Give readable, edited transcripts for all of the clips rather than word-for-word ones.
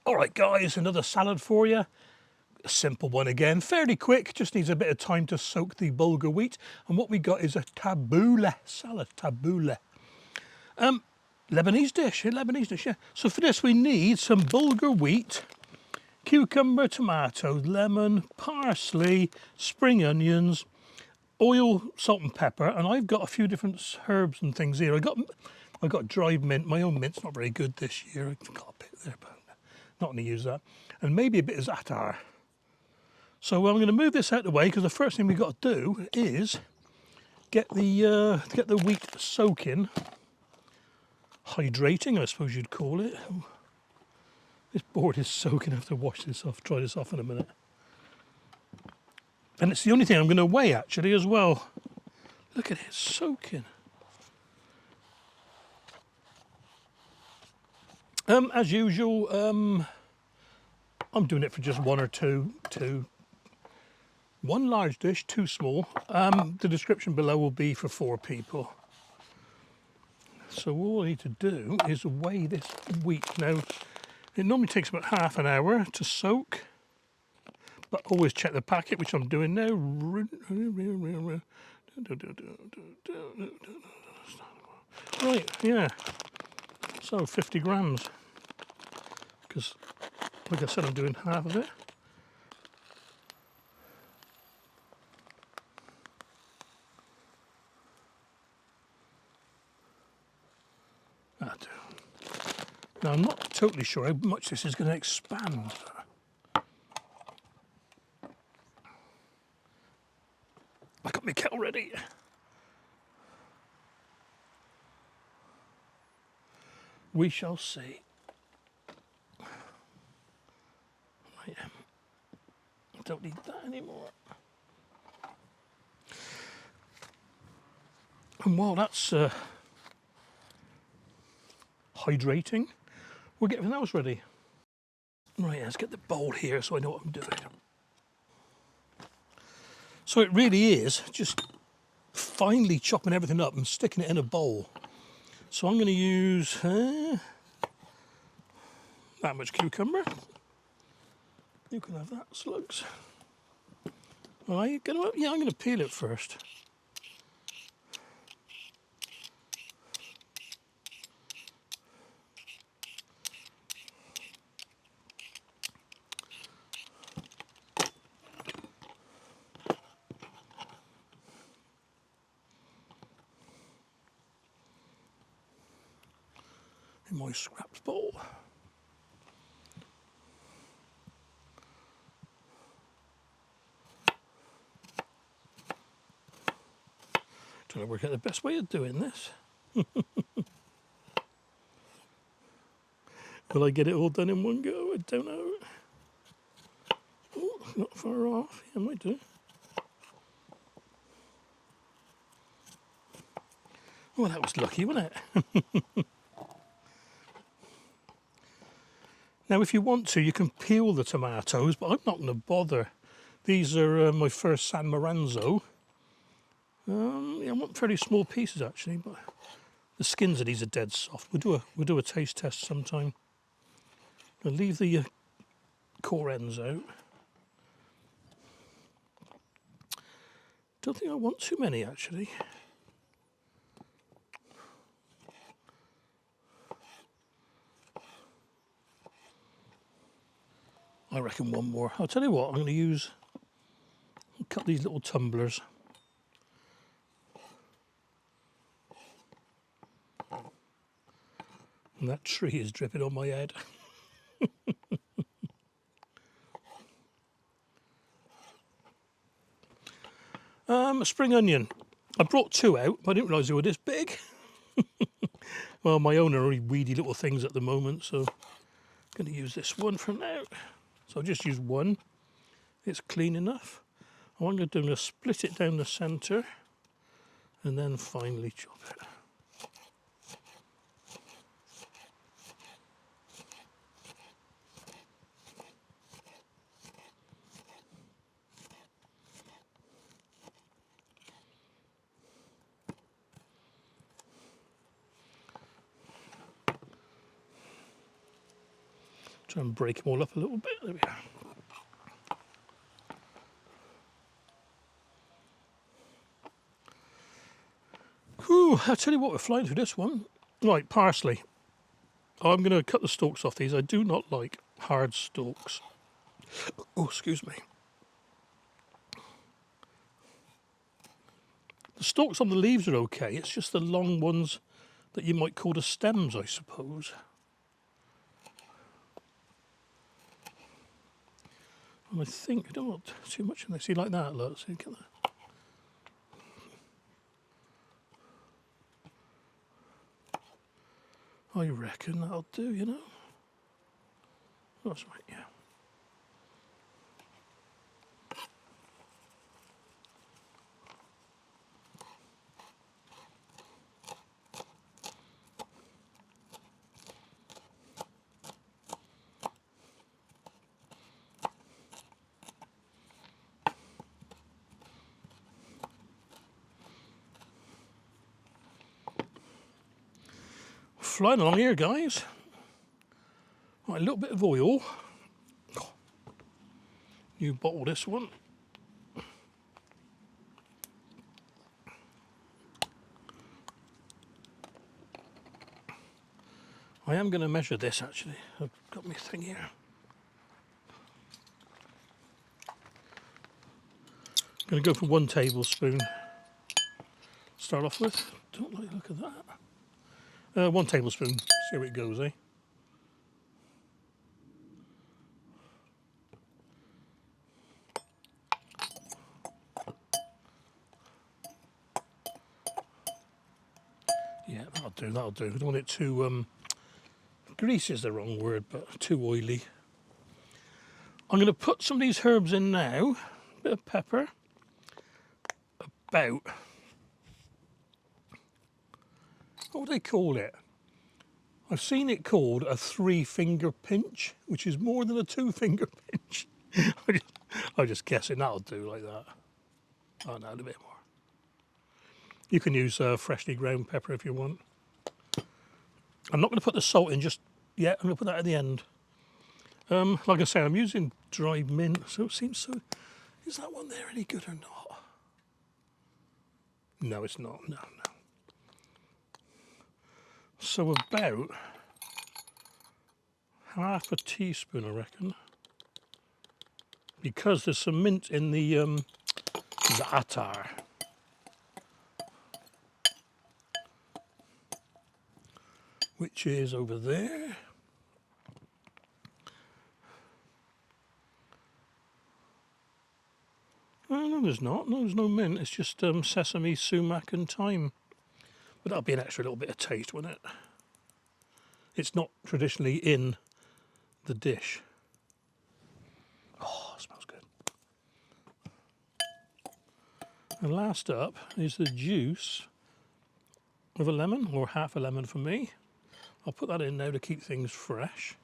All right, guys, another salad for you. A simple one again, fairly quick, just needs a bit of time to soak the bulgur wheat. And what we got is a tabbouleh salad, tabbouleh. Lebanese dish, yeah. So for this we need some bulgur wheat, cucumber, tomatoes, lemon, parsley, spring onions, oil, salt and pepper, and I've got a few different herbs and things here. I got dried mint. My own mint's not very good this year. I've got a bit there, but not going to use that. And maybe a bit of za'atar. So I'm going to move this out of the way because the first thing we've got to do is get the wheat soaking, hydrating, I suppose you'd call it. This board is soaking. I have to wash this off, dry this off in a minute. And it's the only thing I'm going to weigh actually as well. Look at it, soaking. As usual, I'm doing it for just one or two. One large dish, two small. The description below will be for 4 people. So all I need to do is weigh this wheat. Now, it normally takes about half an hour to soak, but always check the packet, which I'm doing now. Right, yeah. So 50 grams, because like I said, I'm doing half of it. That'll do. Now I'm not totally sure how much this is going to expand. I got my kettle ready. We shall see. Right. I don't need that anymore. And while that's hydrating, we'll get everything else ready. Right, let's get the bowl here so I know what I'm doing. So it really is just finely chopping everything up and sticking it in a bowl. So I'm going to use that much cucumber. You can have that, slugs. Are you going to? Yeah, I'm going to peel it first. In my scraps bowl. Trying to work out the best way of doing this. Will I get it all done in one go? I don't know. Oh, not far off. Yeah, I might do. Well, that was lucky, wasn't it? Now, if you want to, you can peel the tomatoes, but I'm not going to bother. These are my first San Maranzo. Yeah, I want fairly small pieces actually, but the skins of these are dead soft. We'll do a taste test sometime. I'll leave the core ends out. Don't think I want too many actually. I reckon one more. I'll tell you what, I'm going to cut these little tumblers. And that tree is dripping on my head. A spring onion. I brought 2 out, but I didn't realise they were this big. Well, my own are only weedy little things at the moment, so I'm going to use this one for now. So I'll just use one. It's clean enough. What I'm going to do is split it down the centre and then finely chop it. Try and break them all up a little bit. There we are. Whew, I'll tell you what, we're flying through this one. Right, parsley. I'm going to cut the stalks off these. I do not like hard stalks. Oh, excuse me. The stalks on the leaves are okay. It's just the long ones that you might call the stems, I suppose. And I think I don't want too much in there. See, like that, look. See, get that. I reckon that'll do, you know. That's right, yeah. Flying along here, guys. Right, a little bit of oil. New bottle, this one. I am going to measure this actually. I've got my thing here. I'm going to go for 1 tablespoon. Start off with. Don't like the look of that. 1 tablespoon. See how it goes, eh? Yeah, that'll do, that'll do. I don't want it too, grease is the wrong word, but too oily. I'm going to put some of these herbs in now. A bit of pepper. About, what would they call it? I've seen it called a 3-finger pinch, which is more than a 2-finger pinch. I'm just guessing that'll do like that. Oh no, a bit more. You can use freshly ground pepper if you want. I'm not going to put the salt in just yet. I'm going to put that at the end. Like I say, I'm using dried mint, so it seems so... Is that one there any good or not? No, it's not. No, no. So about half a teaspoon, I reckon. Because there's some mint in the attar. Which is over there. Oh, no, there's not. No, there's no mint. It's just sesame, sumac and thyme. But that'll be an extra little bit of taste, won't it? It's not traditionally in the dish. Oh, it smells good. And last up is the juice of a lemon, or half a lemon for me. I'll put that in now to keep things fresh.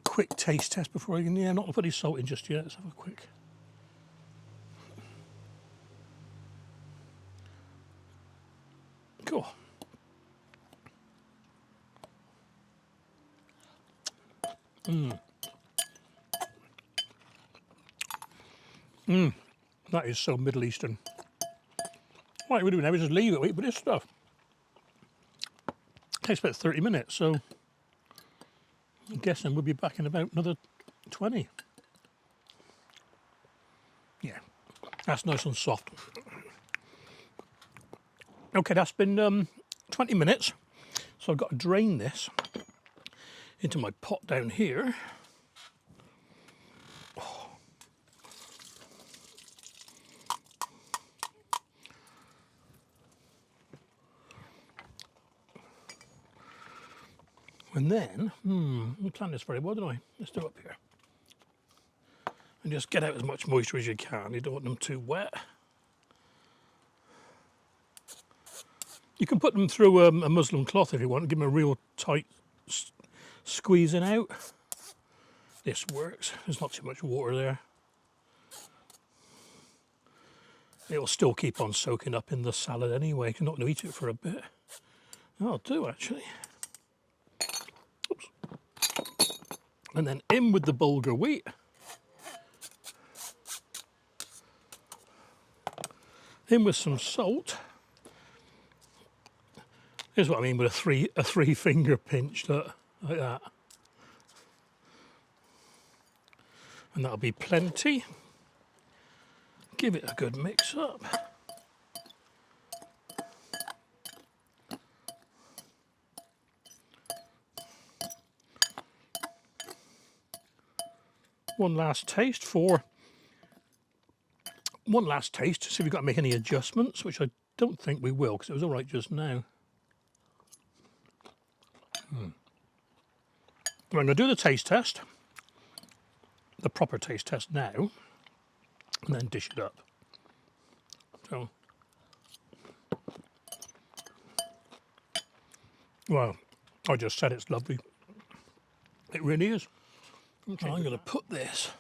Quick taste test before I can, yeah, not going to put any salt in just yet. Let's have a quick. Cool. That is so Middle Eastern. What we do now is just leave it, wait for this stuff. Takes about 30 minutes, so I'm guessing we'll be back in about another 20. Yeah, that's nice and soft. Okay, that's been 20 minutes, so I've got to drain this into my pot down here. Oh. And then, I planned this very well, didn't I? Let's do it up here. And just get out as much moisture as you can. You don't want them too wet. You can put them through a muslin cloth if you want, give them a real tight squeezing out. this works. There's not too much water there. It'll still keep on soaking up in the salad anyway. I'm not going to eat it for a bit. I'll do actually. Oops. And then in with the bulgur wheat. In with some salt. Here's what I mean with a three finger pinch, like that. And that'll be plenty. Give it a good mix up. One last taste to see if we've got to make any adjustments, which I don't think we will because it was all right just now. I'm going to do the taste test, the proper taste test now, and then dish it up. So, well, I just said it's lovely. It really is. I'm going to put this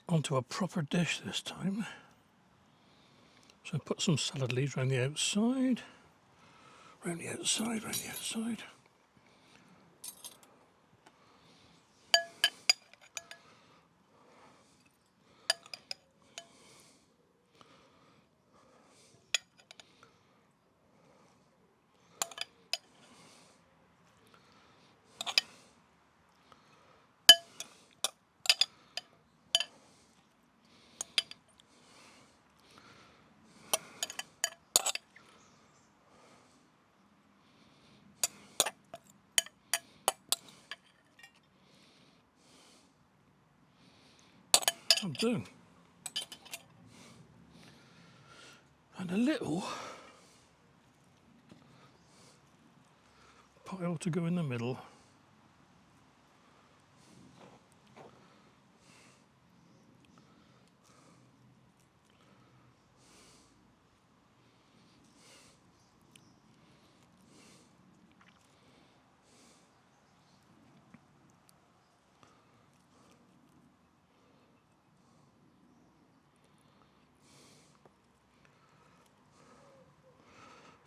onto a proper dish this time. So put some salad leaves around the outside, around the outside, around the outside. I'm doing. And a little pile to go in the middle.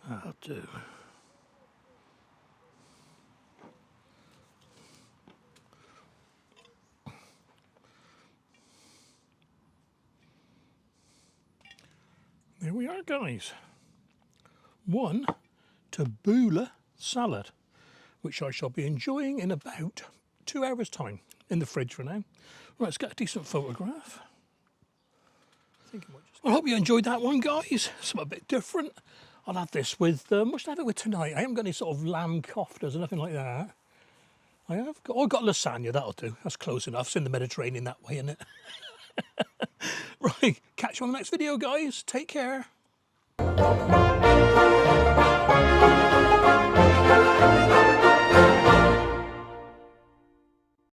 That'll do. There we are, guys. One tabbouleh salad, which I shall be enjoying in about 2 hours' time. In the fridge for now. Right, let's get a decent photograph. I hope you enjoyed that one, guys. Something a bit different. I'll have this with, what should I have it with tonight? I haven't got any sort of lamb koftas or nothing like that. I've got lasagna, that'll do. That's close enough. It's in the Mediterranean that way, isn't it? Right, catch you on the next video, guys. Take care.